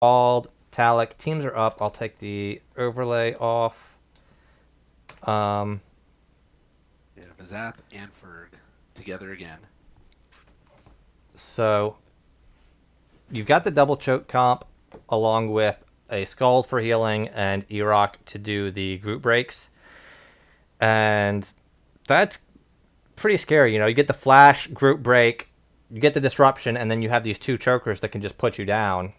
Scald, Talik. Teams are up. I'll take the overlay off. Yeah, Vazath and Ferg together again. So you've got the double choke comp along with a Scald for healing and Erok to do the group breaks. And that's pretty scary. You get the flash group break, you get the disruption, and then you have these two chokers that can just put you down.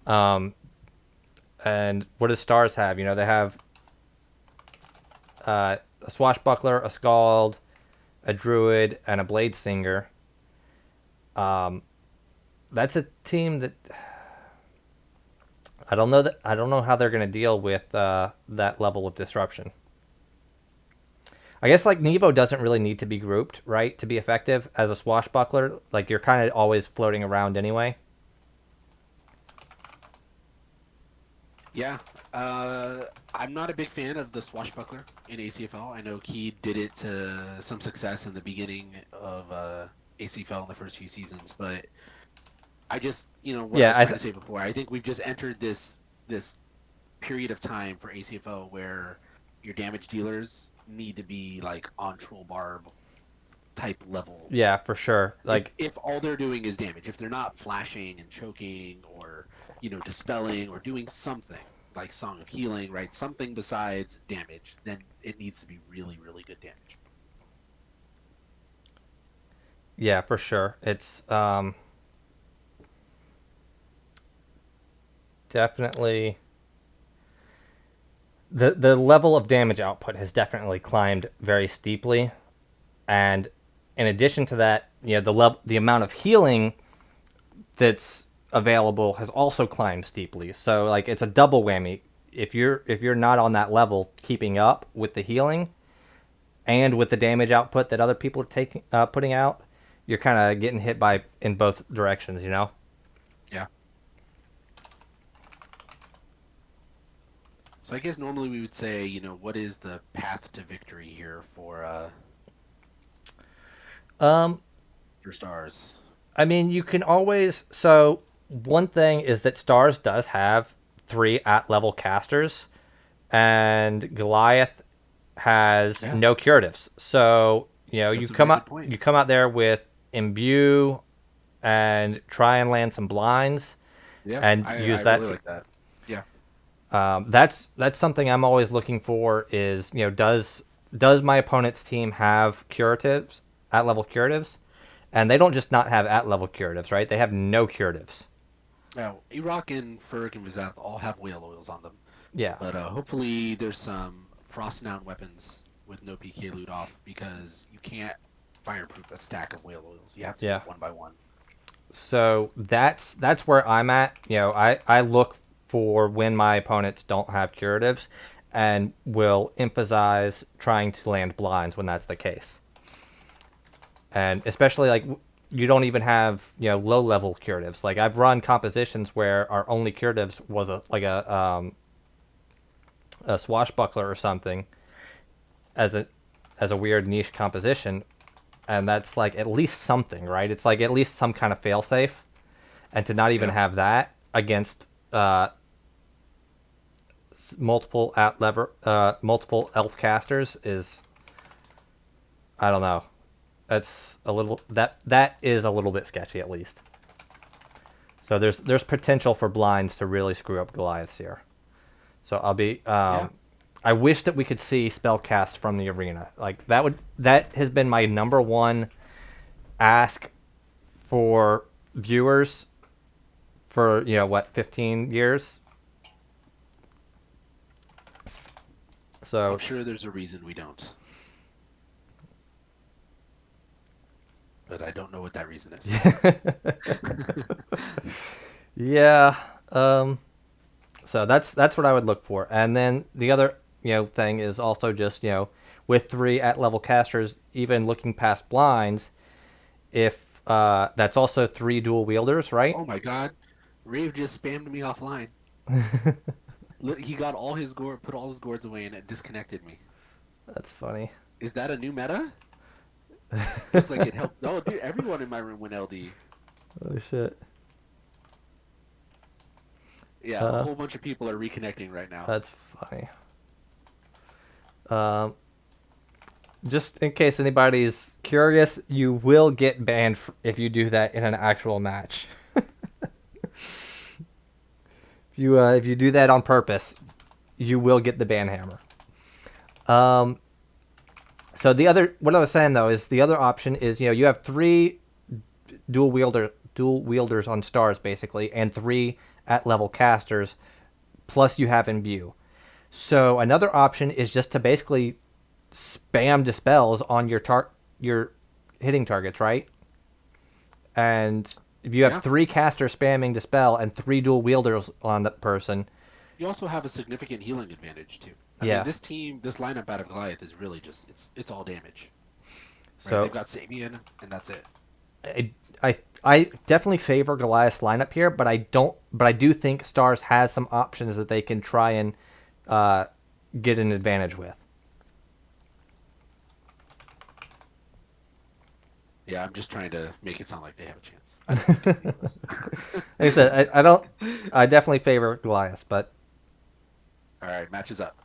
And what does Stars have? They have a Swashbuckler, a Scald, a Druid, and a Blade Singer. That's a team that I don't know how they're going to deal with that level of disruption. I guess like Nivo doesn't really need to be grouped, right, to be effective as a Swashbuckler. Like you're kind of always floating around anyway. Yeah, I'm not a big fan of the Swashbuckler in ACFL. I know Key did it to some success in the beginning of ACFL in the first few seasons, but I just, what I was trying to say before, I think we've just entered this period of time for ACFL where your damage dealers need to be like on Troll Barb type level. Yeah, for sure. Like if all they're doing is damage, if they're not flashing and choking or dispelling or doing something like Song of Healing, right? Something besides damage, then it needs to be really, really good damage. yeah, for sure. It's definitely the level of damage output has definitely climbed very steeply, and in addition to that, the amount of healing that's available has also climbed steeply. So like it's a double whammy. If you're not on that level, keeping up with the healing and with the damage output that other people are putting out, you're kind of getting hit by in both directions. Yeah. So I guess normally we would say, what is the path to victory here Um, for Stars? I mean, you can always. So one thing is that Stars does have 3 at level casters, and Goliath has Yeah, no curatives. So you that's a come very good out point. you come out there with imbue and try and land some blinds Yeah, and I use really that. like that. Yeah, That's something I'm always looking for. Is does my opponent's team have curatives, at level curatives, and they don't just not have at level curatives, right? They have no curatives. now Erok and Ferg and Vazath all have whale oils on them. Yeah, But hopefully there's some frost noun weapons with no PK loot off because you can't fireproof a stack of whale oils. You have to do yeah. it one by one. So that's where I'm at. I look for when my opponents don't have curatives, and will emphasize trying to land blinds when that's the case. And especially like you don't even have low level curatives. Like I've run compositions where our only curatives was a swashbuckler or something as a weird niche composition, and that's like at least something, right? It's like at least some kind of failsafe, and to not even Yeah. have that against multiple elf casters is, I don't know. That's a little that is a little bit sketchy at least. So there's potential for blinds to really screw up Goliaths here. So I'll be Yeah. I wish that we could see spellcasts from the arena. Like that has been my number one ask for viewers for 15 years. I'm So sure there's a reason we don't. But I don't know what that reason is. yeah, so that's what I would look for. And then the other thing is also just with 3 at level casters, even looking past blinds, if that's also 3 dual wielders, right? Oh my god. Rave just spammed me offline. He got all his gourd, put all his gourds away, and it disconnected me. That's funny. Is that a new meta? Looks like it helped. Oh, dude, everyone in my room went LD. Oh shit. Yeah, a whole bunch of people are reconnecting right now. That's funny. Um, just in case anybody's curious, you will get banned if you do that in an actual match. If you do that on purpose, you will get the ban hammer. So what I was saying though is the other option is you have 3 dual wielders on stars basically, and 3 at level casters, plus you have imbue. So another option is just to basically spam dispels on your hitting targets, right? And if you have 3 casters spamming dispel and 3 dual wielders on the person, you also have a significant healing advantage too. I yeah. mean, this lineup out of Goliath is really just it's all damage. So right? They've got Sabien, and that's it. I definitely favor Goliath's lineup here, but I do think Stars has some options that they can try and get an advantage with. Yeah, I'm just trying to make it sound like they have a chance. Like I said, I definitely favor Goliath, but all right, match is up.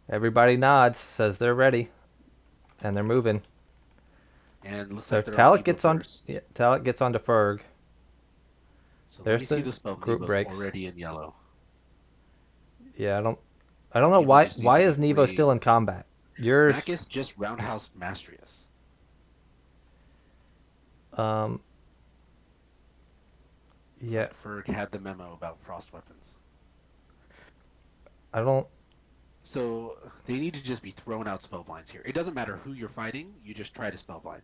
Everybody nods, says they're ready, and they're moving. And so Talik gets on. Yeah, Talik gets onto Ferg. So there's the spell group breaks already in yellow. Yeah, I don't know why is Nivo still in combat. Maccus just roundhouse Mastrius. Yeah. Ferg had the memo about frost weapons. I don't. So they need to just be thrown out spellblinds here. It doesn't matter who you're fighting, you just try to spellblind.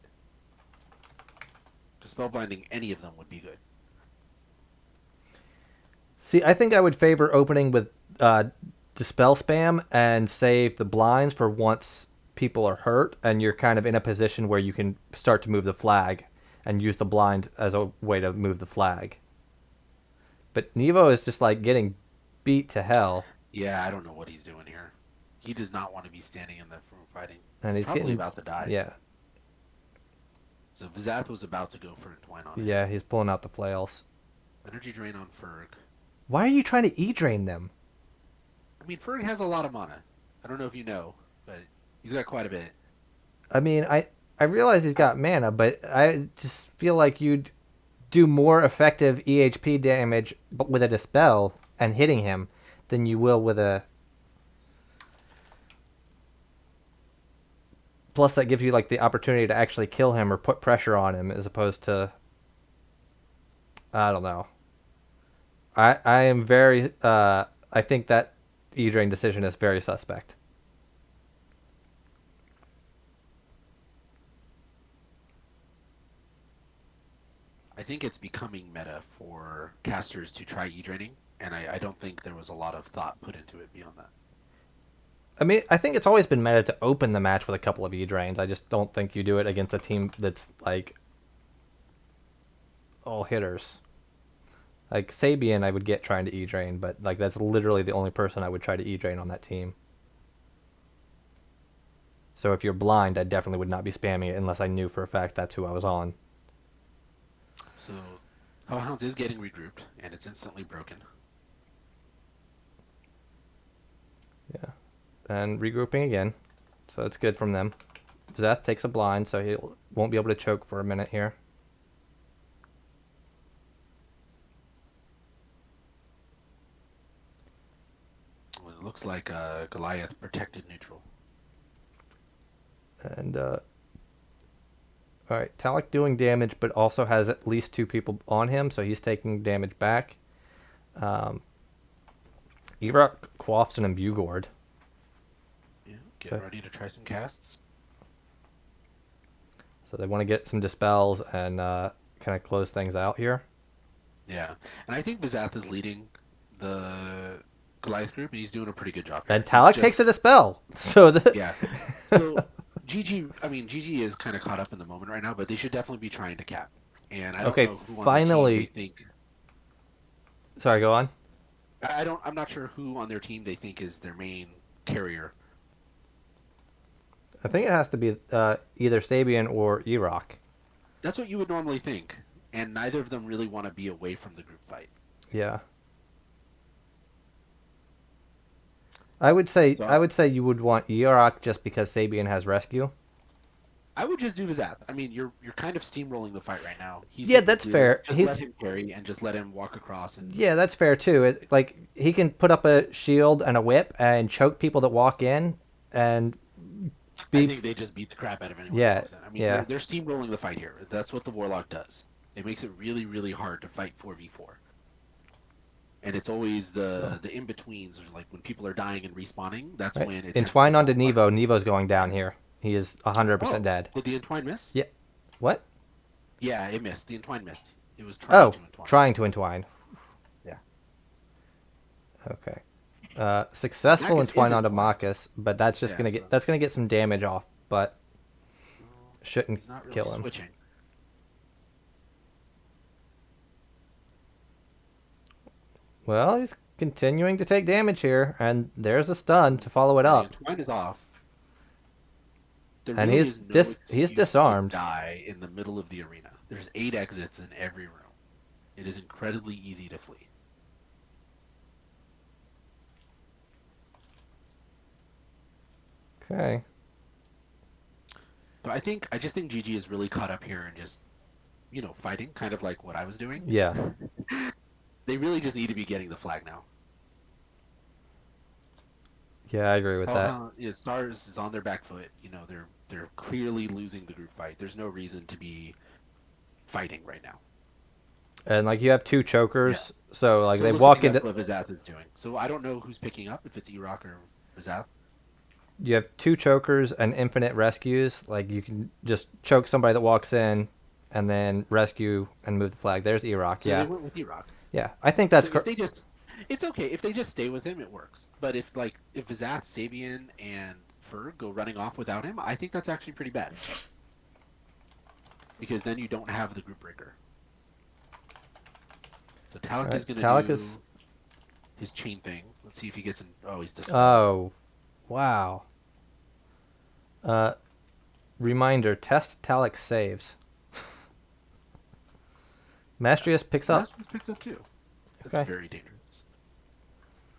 Spellblinding any of them would be good. See, I think I would favor opening with dispel spam and save the blinds for once people are hurt and you're kind of in a position where you can start to move the flag and use the blind as a way to move the flag. But Nivo is just like getting beat to hell. Yeah, I don't know what he's doing here. He does not want to be standing in the room fighting. And he's probably about to die. Yeah. So Vizath was about to go for Entwine on him. Yeah, he's pulling out the flails. Energy drain on Ferg. Why are you trying to E-drain them? I mean, Ferg has a lot of mana. I don't know if you know, but he's got quite a bit. I mean, I realize he's got mana, but I just feel like you'd do more effective EHP damage with a Dispel and hitting him than you will with a... Plus, that gives you like the opportunity to actually kill him or put pressure on him as opposed to... I don't know. I am very... I think that E-Drain decision is very suspect. I think it's becoming meta for casters to try E-Draining, and I don't think there was a lot of thought put into it beyond that. I mean, I think it's always been meta to open the match with a couple of E-Drains. I just don't think you do it against a team that's, like, all hitters. Like, Sabien I would get trying to E-Drain, but, like, that's literally the only person I would try to E-Drain on that team. So if you're blind, I definitely would not be spamming it unless I knew for a fact that's who I was on. So, Hellhounds is getting regrouped, and it's instantly broken. Yeah. And regrouping again. So it's good from them. Zeth takes a blind, so he won't be able to choke for a minute here. Well, it looks like Goliath protected neutral. And, alright, Talik doing damage, but also has at least 2 people on him, so he's taking damage back. Erok quaffs an Imbue Gourd. Yeah, get ready to try some casts. So they want to get some dispels and kind of close things out here. Yeah, and I think Vizath is leading the Goliath group, and he's doing a pretty good job. And Talik takes a dispel. So yeah. So GG is kind of caught up in the moment right now, but they should definitely be trying to cap. And I don't know who on their team they think. Sorry, go on. I'm not sure who on their team they think is their main carrier. I think it has to be either Sabien or Erok. That's what you would normally think. and neither of them really want to be away from the group fight. Yeah. I would say you would want Erok just because Sabien has rescue. I would just do Vizap. I mean, you're kind of steamrolling the fight right now. He's Yeah, super that's clear. fair. Just let him carry and just let him walk across. And Yeah, that's fair too. Like he can put up a shield and a whip and choke people that walk in, and I think they just beat the crap out of anyone who walks in. I mean, they're steamrolling the fight here. That's what the Warlock does. It makes it really, really hard to fight 4v4. And it's always the in-betweens, like when people are dying and respawning, that's right. when it Entwine onto Nivo. Nivo's going down here. He is 100% dead. Did the Entwine miss? Yeah. What? Yeah, it missed. The Entwine missed. It was trying to entwine. Trying to entwine. Yeah. Okay. Successful entwine onto Maccus, but that's just gonna get some damage off, but shouldn't he's not really kill him. Switching. Well, he's continuing to take damage here, and there's a stun to follow it up. Entwine is off. And he's disarmed. To die in the middle of the arena. There's 8 exits in every room. It is incredibly easy to flee. Okay. But I just think GG is really caught up here and just, fighting, kind of like what I was doing. Yeah. They really just need to be getting the flag now. Yeah, I agree with that. Yeah, Stars is on their back foot. They're clearly losing the group fight. There's no reason to be fighting right now. And like you have 2 chokers, so like they look walk into. What Vizath is doing. So I don't know who's picking up, if it's Erok or Vizath. You have 2 chokers and infinite rescues. Like you can just choke somebody that walks in, and then rescue and move the flag. There's Erok. So yeah. They went with Erok. Yeah, I think that's correct. It's okay if they just stay with him. It works. But if Vizath, Sabien, and Ferg go running off without him, I think that's actually pretty bad. Because then you don't have the group breaker. So Talik is going to do his chain thing. Let's see if he gets in. Oh, he's disarmed. Oh, wow. Reminder: test Talik saves. Mastrius picks up. Mastrius picked up too. That's very dangerous.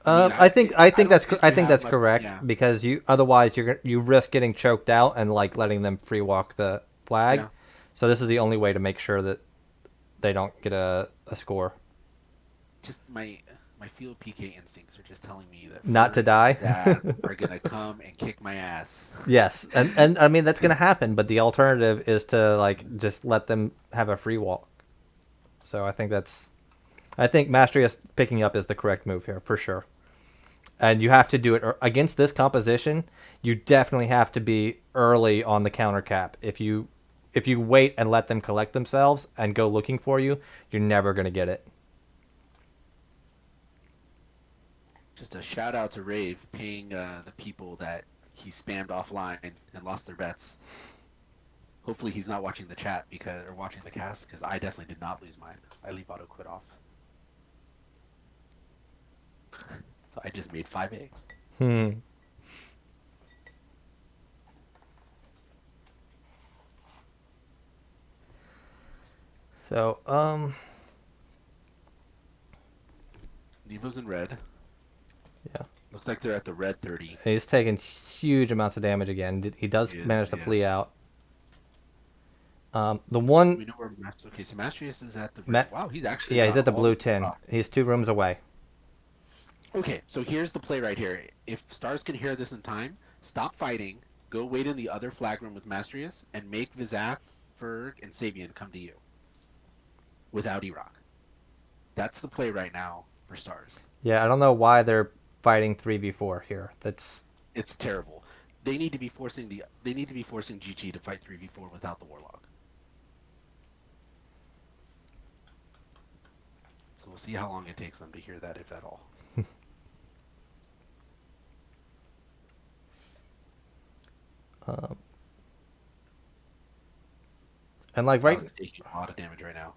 I think that's correct because otherwise you risk getting choked out and like letting them free walk the flag. Yeah. So this is the only way to make sure that they don't get a score. Just my field PK instincts are just telling me that not to die are gonna come and kick my ass. Yes, and I mean that's gonna happen, but the alternative is to like just let them have a free walk. So I think Mastrius picking up is the correct move here for sure. And you have to do it against this composition. You definitely have to be early on the counter cap. If you wait and let them collect themselves and go looking for you, you're never gonna get it. Just a shout out to Rave paying the people that he spammed offline and lost their bets. Hopefully he's not watching the chat or watching the cast because I definitely did not lose mine. I leave auto quit off. So I just made 5 eggs. So, Nivo's in red. Yeah. Looks like they're at the red 30. He's taking huge amounts of damage again. He does manage to flee out. The one... We know where okay, so Mastrius is at the... wow, he's actually... Yeah, he's at the blue 10. He's 2 rooms away. Okay, so here's the play right here. If Stars can hear this in time, stop fighting, go wait in the other flag room with Mastrius, and make Vizath, Ferg, and Sabien come to you. Without Erok. That's the play right now for Stars. Yeah, I don't know why they're fighting 3v4 here. It's terrible. They need to be forcing GG to fight 3v4 without the Warlock. So we'll see how long it takes them to hear that, if at all. And like taking a lot of damage right now.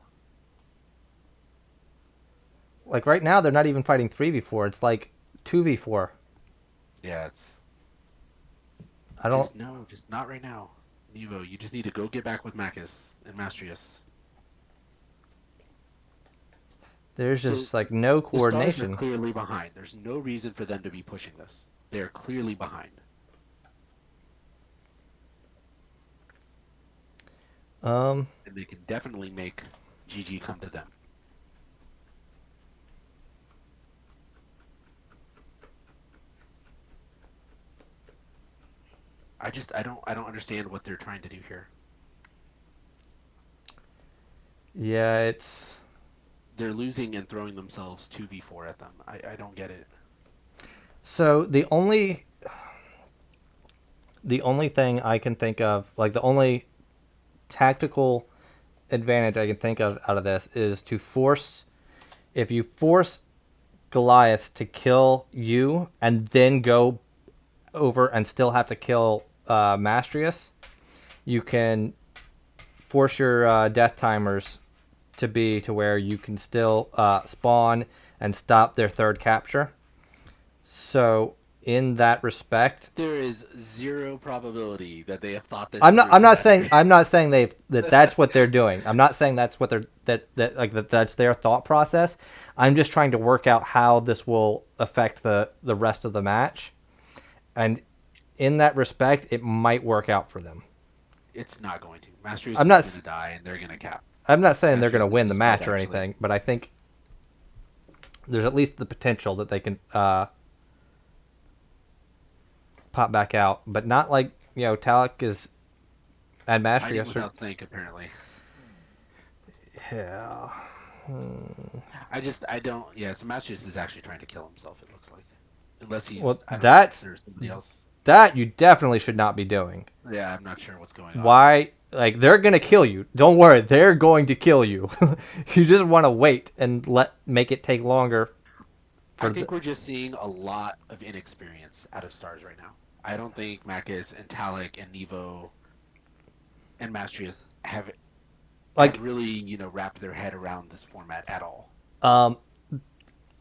Like right now, they're not even fighting 3v4. It's like 2v4. Yeah, it's. Just not right now. Nivo, you just need to go get back with Maccus and Mastrius. There's So just like no the Stars are coordination. clearly behind. There's no reason for them to be pushing this. They're clearly behind. Um, And they can definitely make GG come to them. I don't understand what they're trying to do here. yeah, it's They're losing and throwing themselves 2v4 at them. I don't get it. so the only thing I can think of, like the only tactical advantage I can think of out of this is to force if you force Goliaths to kill you and then go over and still have to kill Mastrius, you can force your death timers to be to where you can still spawn and stop their third capture. So in that respect, There is zero probability that they have thought this I'm not. through I'm to not that saying. degree. I'm not saying that's what they're doing. I'm not saying that's what that's their thought process. I'm just trying to work out how this will affect the rest of the match, and in that respect, it might work out for them. It's not going to. Mastrius I'm is not. going to die, and they're going to cap. I'm not saying they're Mastrius going to is win the gonna be dead, match or actually. anything, but I think there's at least the potential that they can pop back out, but not like Talik is and Fighting Mastrius. without think, apparently. Yeah. I don't. Yeah, so Mastrius is actually trying to kill himself. It looks like, unless he's. Well, I don't know. that's There's somebody else. that you definitely should not be doing. Yeah, I'm not sure what's going on. Why? Like they're gonna kill you. Don't worry, they're going to kill you. You just want to wait and make it take longer. I think we're just seeing a lot of inexperience out of Stars right now. I don't think Maccus and Talik and Nivo and Mastrius have really, wrapped their head around this format at all.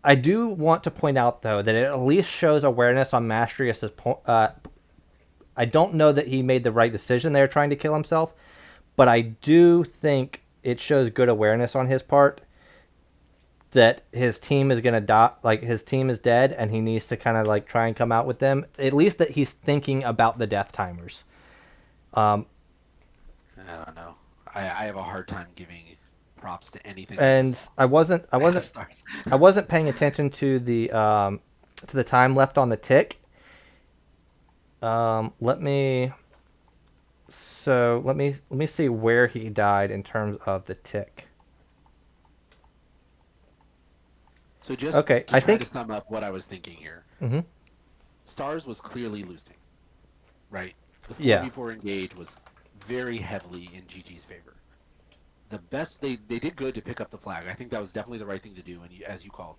I do want to point out though that it at least shows awareness on Mastrius's point. I don't know that he made the right decision there trying to kill himself, but I do think it shows good awareness on his part that his team is going to die, like his team is dead and he needs to kind of like try and come out with them. At least that he's thinking about the death timers. I don't know. I have a hard time giving props to anything. And I wasn't paying attention to the time left on the tick. Let me see where he died in terms of the tick. So just okay, to I try think to sum up what I was thinking here. Mm-hmm. Stars was clearly losing, right? The 4v4 engage was very heavily in GG's favor. The best they did good to pick up the flag. I think that was definitely the right thing to do, and as you called,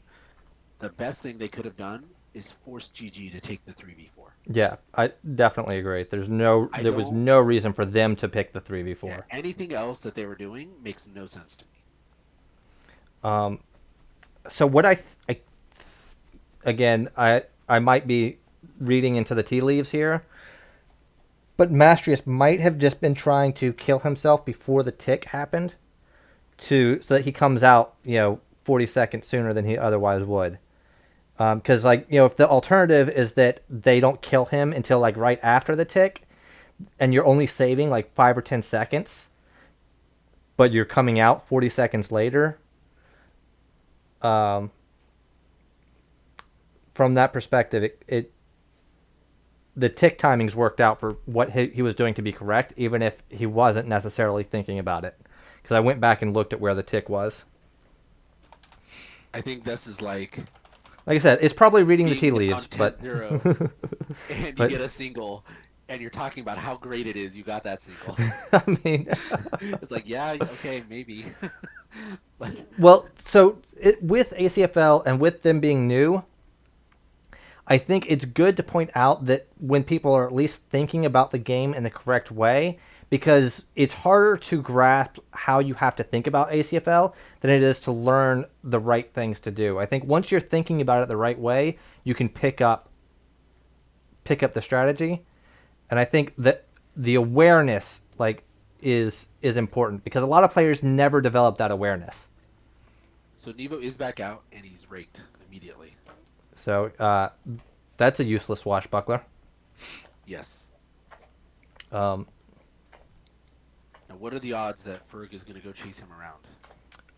the best thing they could have done is force GG to take the 3v4. Yeah, I definitely agree. There was no reason for them to pick the 3v4. Yeah, anything else that they were doing makes no sense to me. So what again, I might be reading into the tea leaves here, but Mastrius might have just been trying to kill himself before the tick happened, so that he comes out 40 seconds sooner than he otherwise would. Because if the alternative is that they don't kill him until like right after the tick, and you're only saving like 5 or 10 seconds, but you're coming out 40 seconds later. From that perspective, the tick timings worked out for what he was doing to be correct, even if he wasn't necessarily thinking about it. Because I went back and looked at where the tick was. I think this is like I said, it's probably reading the tea leaves, but 10-0, and you get a single, and you're talking about how great it is you got that single. I mean, it's like, yeah, okay, maybe. But well, so with ACFL and with them being new, I think it's good to point out that when people are at least thinking about the game in the correct way, because it's harder to grasp how you have to think about ACFL than it is to learn the right things to do. I think once you're thinking about it the right way, you can pick up the strategy, and I think that the awareness is important because a lot of players never develop that awareness. So Nivo is back out, and he's raked immediately. So that's a useless swashbuckler. Yes. Um, Now, what are the odds that Ferg is going to go chase him around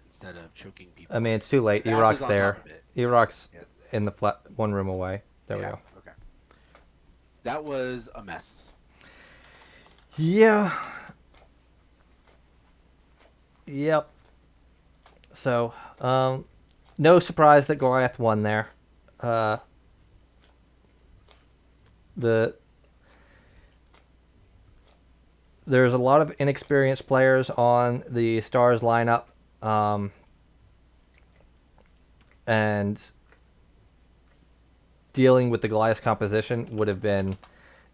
instead of choking people? I mean, it's too late. That was Erok's on top there. of it. Erok's Yeah. in the flat one room away. There we Yeah. go. Okay. That was a mess. Yeah. Yep. So, no surprise that Goliath won there. The there's a lot of inexperienced players on the Stars lineup, and dealing with the Goliath composition would have been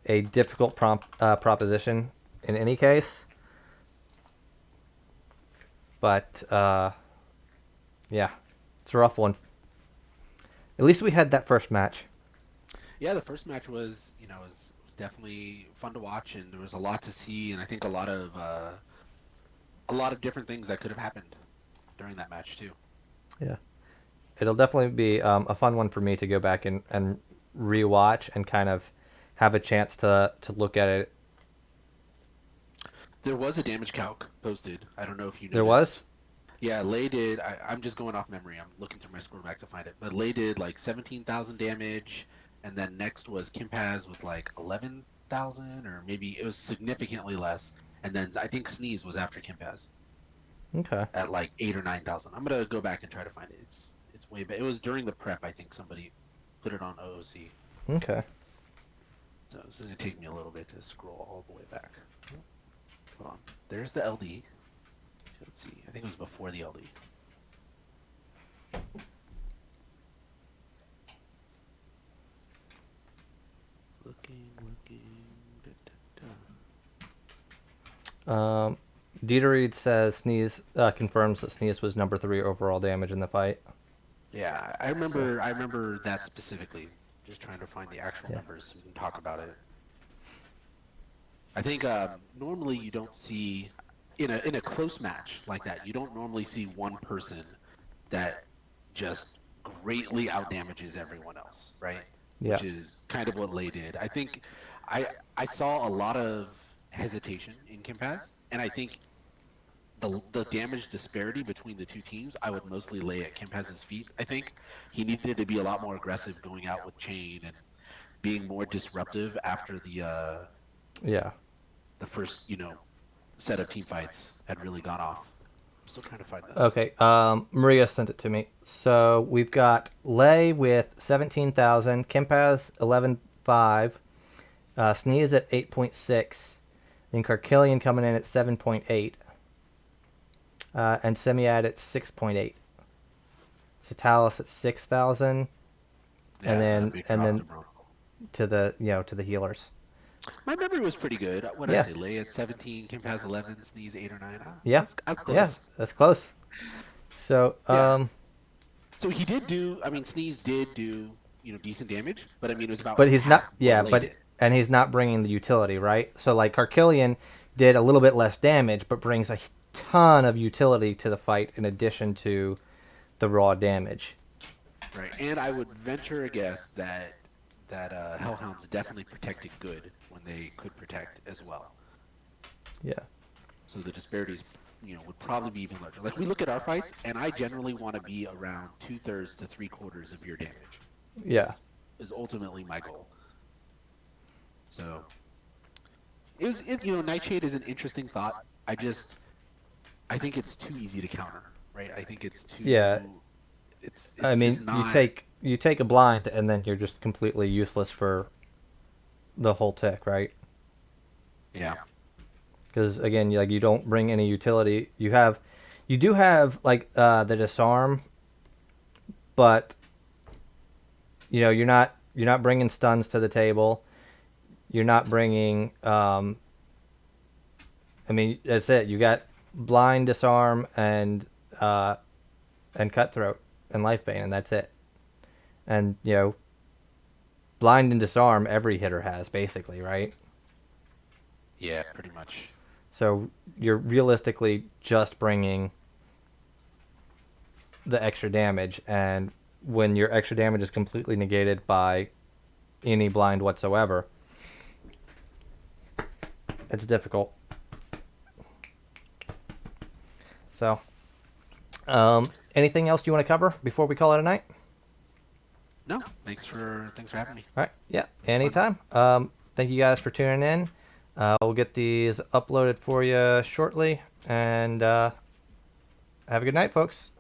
a difficult proposition in any case. But yeah, it's a rough one. At least we had that first match. Yeah, the first match was, was definitely fun to watch, and there was a lot to see, and I think a lot of different things that could have happened during that match too. Yeah, it'll definitely be a fun one for me to go back and rewatch and kind of have a chance to look at it. There was a damage calc posted. I don't know if you noticed. There was? Yeah, Lay did. I'm just going off memory. I'm looking through my score back to find it. But Lay did like 17,000 damage, and then next was Kimpaz with like 11,000, or maybe it was significantly less. And then I think Sneeze was after Kimpaz Okay. at like 8 or 9,000. I'm gonna go back and try to find it. It's way back. It was during the prep. I think somebody put it on OOC. Okay. So this is gonna take me a little bit to scroll all the way back. Hold on. There's the LD. Let's see. I think it was before the LD. Looking. Da, da, da. Dieterreed says Sneeze confirms that Sneeze was number 3 overall damage in the fight. Yeah, I remember that specifically. Just trying to find the actual Yeah. numbers so we can talk about it. I think normally you don't see in a close match like that. You don't normally see one person that just greatly outdamages everyone else, right? Yeah. Which is kind of what Lay did. I think I saw a lot of hesitation in Kimpaz, and I think the damage disparity between the two teams, I would mostly lay at Kimpaz's feet. I think he needed to be a lot more aggressive going out with Chain and being more disruptive after Yeah. the first, set of team fights had really gone off. I'm still trying to find this. Okay. Maria sent it to me. So we've got Lay with 17,000, Kimpaz 11.5, Sneeze at 8.6, then Carkillion coming in at 7.8, and Semiad at 6.8. Satalis at 6,000, Yeah, and a then big and drop then to bronze. to the healers. My memory was pretty good. What did Yeah. I say? Lay at 17, Kimpaz 11, Sneeze 8 or 9. Yeah. That's close. Yeah, that's close. So Yeah. So he did do. I mean, Sneeze did do decent damage, but I mean it was about. but he's not. half what Yeah, Lay but did. and he's not bringing the utility, right? So like Carkillion did a little bit less damage, but brings a ton of utility to the fight in addition to the raw damage. Right, and I would venture a guess that Hellhounds definitely protected good when they could protect as well. Yeah. So the disparities, would probably be even larger. Like we look at our fights, and I generally want to be around 2/3 to 3/4 of your damage. Yeah. Is ultimately my goal. So Nightshade is an interesting thought. I think it's too easy to counter, right? I think it's too. Yeah. It's I mean, just not... you take a blind, and then you're just completely useless for the whole tick, right? Yeah. Because again, you don't bring any utility. You do have like the disarm, but you're not bringing stuns to the table. You're not bringing. I mean, that's it. You got blind, disarm, and cutthroat and life bane, and that's it. And blind and disarm every hitter has basically, right? Yeah, pretty much. So you're realistically just bringing the extra damage, and when your extra damage is completely negated by any blind whatsoever, it's difficult. So, anything else you want to cover before we call it a night? No, thanks for having me. All right, yeah, anytime. Thank you guys for tuning in. We'll get these uploaded for you shortly, and have a good night, folks.